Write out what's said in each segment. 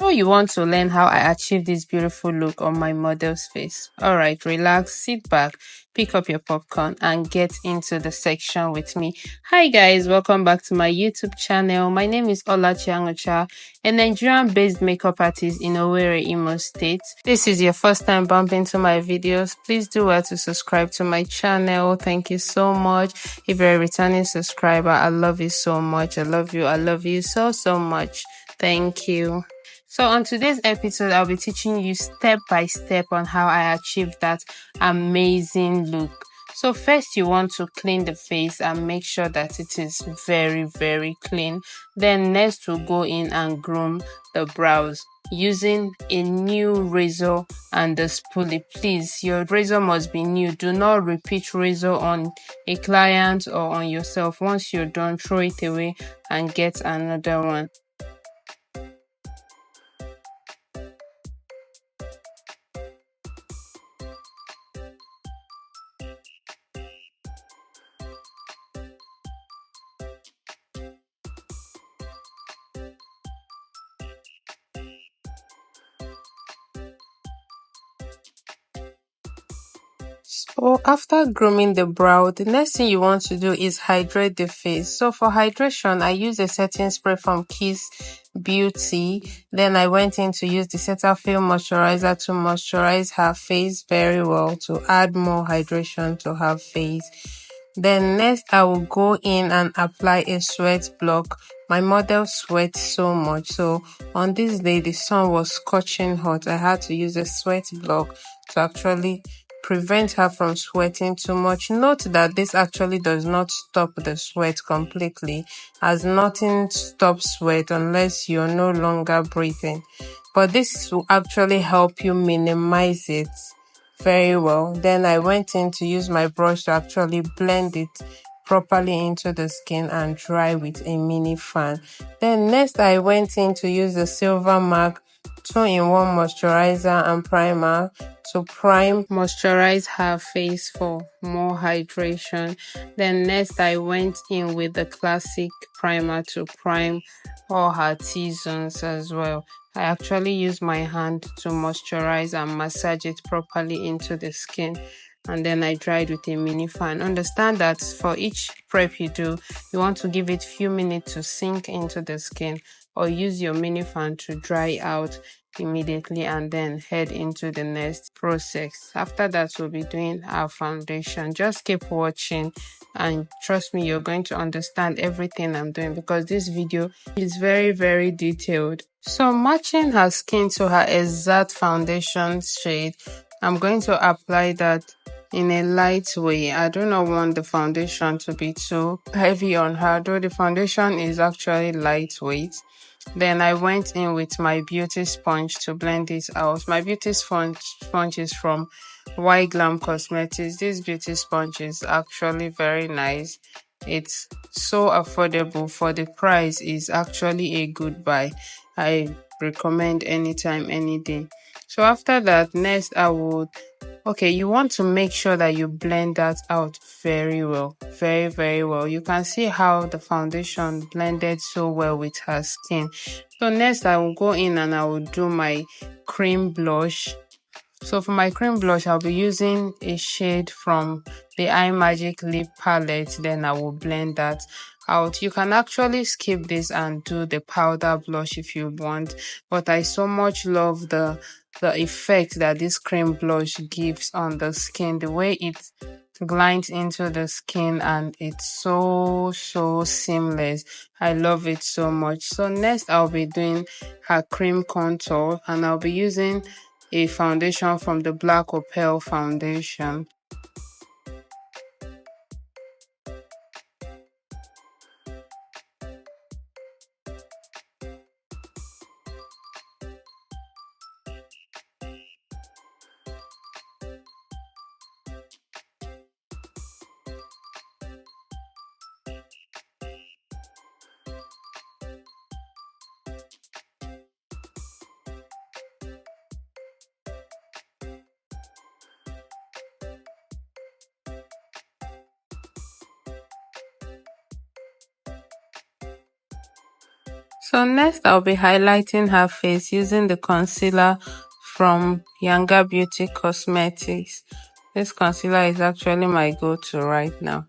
So you want to learn how I achieve this beautiful look on my model's face. Alright, relax, sit back, pick up your popcorn and get into the section with me. Hi guys, welcome back to my YouTube channel. My name is Olachi Angocha, a Nigerian-based makeup artist in Owerri, Imo State. This is your first time bumping to my videos. Please do well to subscribe to my channel. Thank you so much. If you're a returning subscriber, I love you so much. I love you so much. Thank you. So on today's episode, I'll be teaching you step by step on how I achieved that amazing look. So first you want to clean the face and make sure that it is very clean. Then next we'll go in and groom the brows using a new razor and a spoolie. Please, your razor must be new. Do not repeat razor on a client or on yourself. Once you're done, throw it away and get another one. So after grooming the brow, the next thing you want to do is hydrate the face. So for hydration, I use a setting spray from Kiss Beauty. Then I went in to use the Cetaphil moisturizer to moisturize her face very well to add more hydration to her face. Then next I will go in and apply a sweat block. My model sweats so much, so on this day the sun was scorching hot. I had to use a sweat block to actually prevent her from sweating too much. Note that this actually does not stop the sweat completely, as nothing stops sweat unless you're no longer breathing, but this will actually help you minimize it very well. Then I went in to use my brush to actually blend it properly into the skin and dry with a mini fan. Then next I went in to use the Sylvimak 2-in-1 moisturizer and primer to moisturize her face for more hydration. Then next I went in with the classic primer to prime all her T-zones as well. I actually use my hand to moisturize and massage it properly into the skin, and then I dried with a mini fan. Understand that for each prep you do, you want to give it few minutes to sink into the skin, or use your mini fan to dry out immediately and then head into the next process. After that, we'll be doing our foundation. Just keep watching and trust me, you're going to understand everything I'm doing because this video is very detailed. So matching her skin to her exact foundation shade, I'm going to apply that in a light way. I do not want the foundation to be too heavy on her, though the foundation is actually lightweight. Then I went in with my beauty sponge to blend it out. My beauty sponge is from Glam Cosmetics. This beauty sponge is actually very nice. It's so affordable. For the price is actually a good buy. I recommend anytime, any day. So after that, next I would you want to make sure that you blend that out very well, very well. You can see how the foundation blended so well with her skin. So next I will go in and I will do my cream blush. So for my cream blush, I'll be using a shade from the Imagic lip palette. Then I will blend that out. You can actually skip this and do the powder blush if you want, but I so much love the effect that this cream blush gives on the skin, the way it glides into the skin, and it's so seamless. I love it so much. So next I'll be doing her cream contour, and I'll be using a foundation from the Black Opal foundation. So next I'll be highlighting her face using the concealer from Yanga Beauty Cosmetics. This concealer is actually my go-to right now.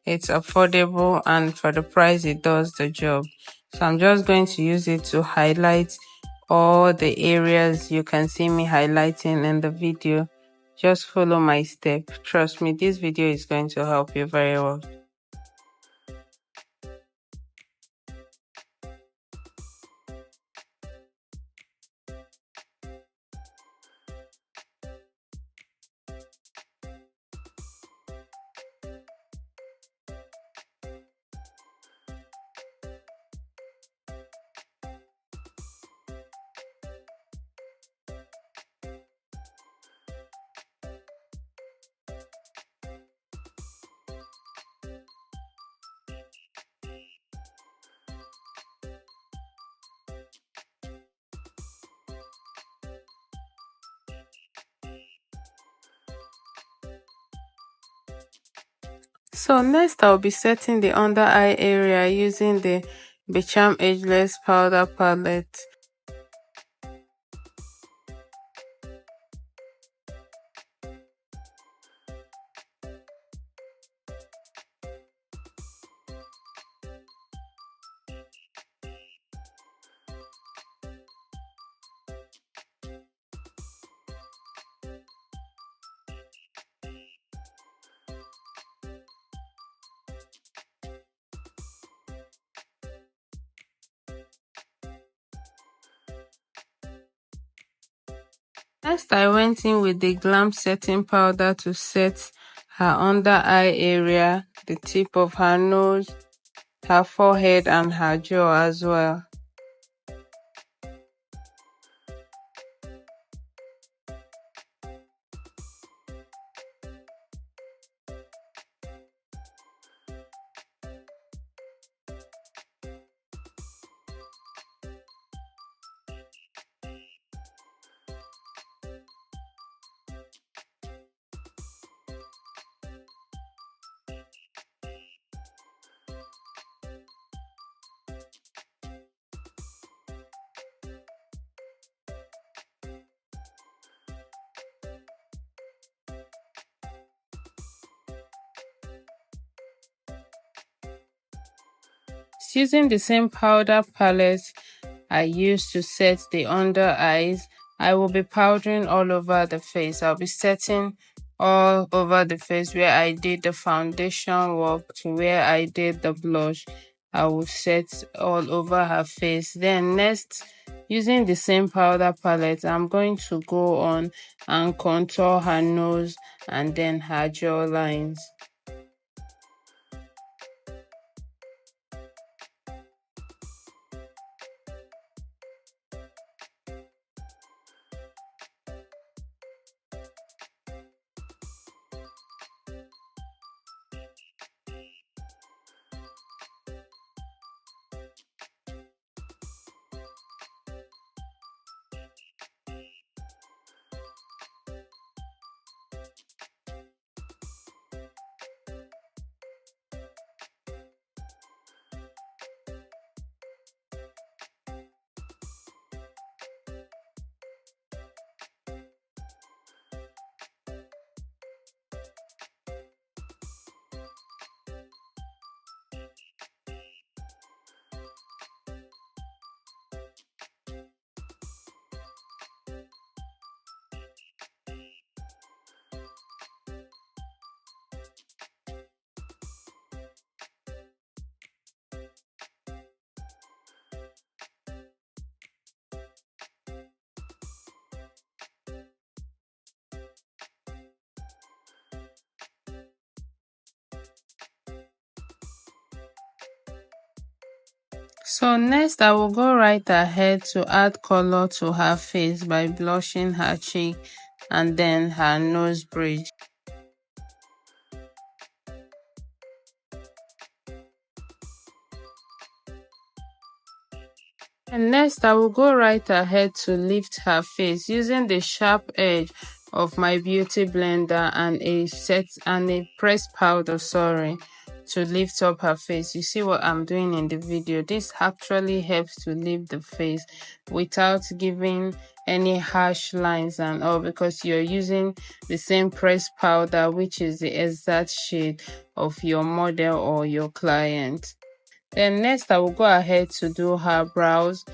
It's affordable and for the price it does the job. So I'm just going to use it to highlight all the areas you can see me highlighting in the video. Just follow my step. Trust me, this video is going to help you very well. So next I'll be setting the under eye area using the Becharm Ageless Powder Palette. Next, I went in with the Glam setting powder to set her under eye area, the tip of her nose, her forehead and her jaw as well. Using the same powder palette I used to set the under eyes, I will be powdering all over the face. I'll be setting all over the face where I did the foundation work to where I did the blush. I will set all over her face. Then next, using the same powder palette, I'm going to go on and contour her nose and then her jaw lines. So next I will go right ahead to add color to her face by blushing her cheek and then her nose bridge. And next I will go right ahead to lift her face using the sharp edge of my beauty blender and a pressed powder, to lift up her face. You see what I'm doing in the video. This actually helps to lift the face without giving any harsh lines and all, because you're using the same pressed powder, which is the exact shade of your model or your client. Then next I will go ahead to do her brows.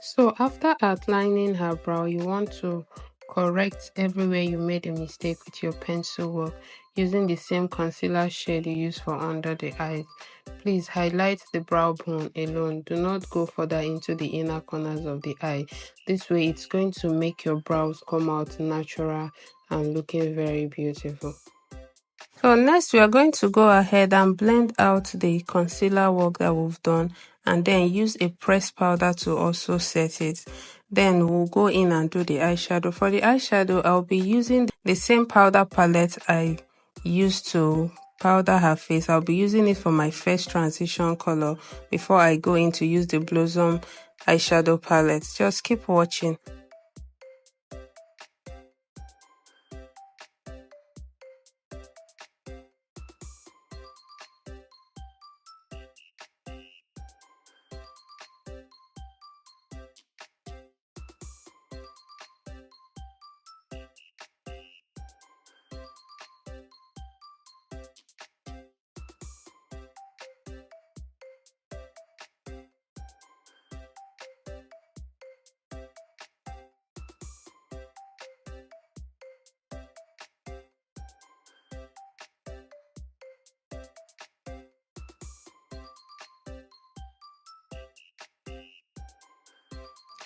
So after outlining her brow, you want to correct everywhere you made a mistake with your pencil work using the same concealer shade you use for under the eyes. Please highlight the brow bone alone. Do not go further into the inner corners of the eye. This way it's going to make your brows come out natural and looking very beautiful. So next we are going to go ahead and blend out the concealer work that we've done, and then use a pressed powder to also set it. Then we'll go in and do the eyeshadow. For the eyeshadow, I'll be using the same powder palette I used to powder her face. I'll be using it for my first transition color before I go in to use the Blossom eyeshadow palette. Just keep watching.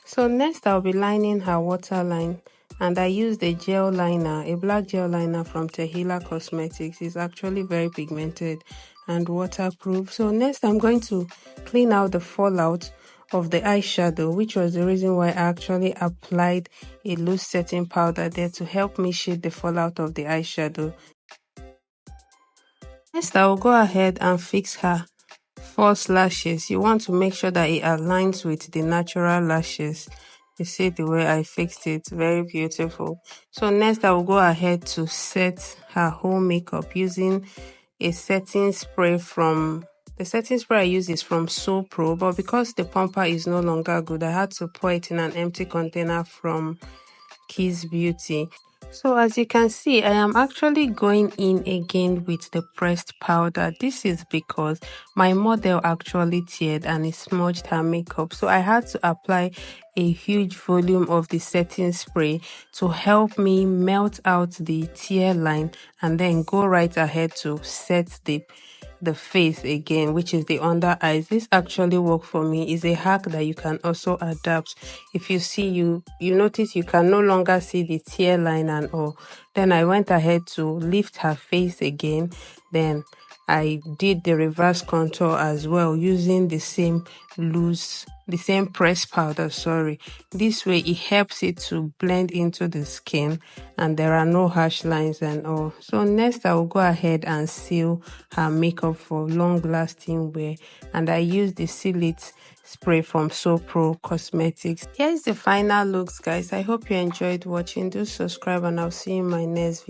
So next I'll be lining her waterline, and I used a gel liner, a black gel liner from Tehila Cosmetics. It's actually very pigmented and waterproof. So next I'm going to clean out the fallout of the eyeshadow, which was the reason why I actually applied a loose setting powder there to help me shade the fallout of the eyeshadow. Next I will go ahead and fix her false lashes. You want to make sure that it aligns with the natural lashes. You see the way I fixed it, very beautiful. So next I will go ahead to set her whole makeup using a setting spray from the setting spray I use is from Soopro, but because the pumper is no longer good, I had to pour it in an empty container from Kiss Beauty. So as you can see, I am actually going in again with the pressed powder. This is because my model actually teared and it smudged her makeup. So I had to apply a huge volume of the setting spray to help me melt out the tear line, and then go right ahead to set the face again, which is the under eyes. This actually worked for me. Is a hack that you can also adapt. If you see, you notice you can no longer see the tear line and all. Then I went ahead to lift her face again. Then I did the reverse contour as well using the same pressed powder, sorry. This way it helps it to blend into the skin and there are no harsh lines and all. So next I will go ahead and seal her makeup for long lasting wear, and I use the Seal It spray from Soopro Cosmetics. Here's the final looks, guys. I hope you enjoyed watching. Do subscribe and I'll see you in my next video.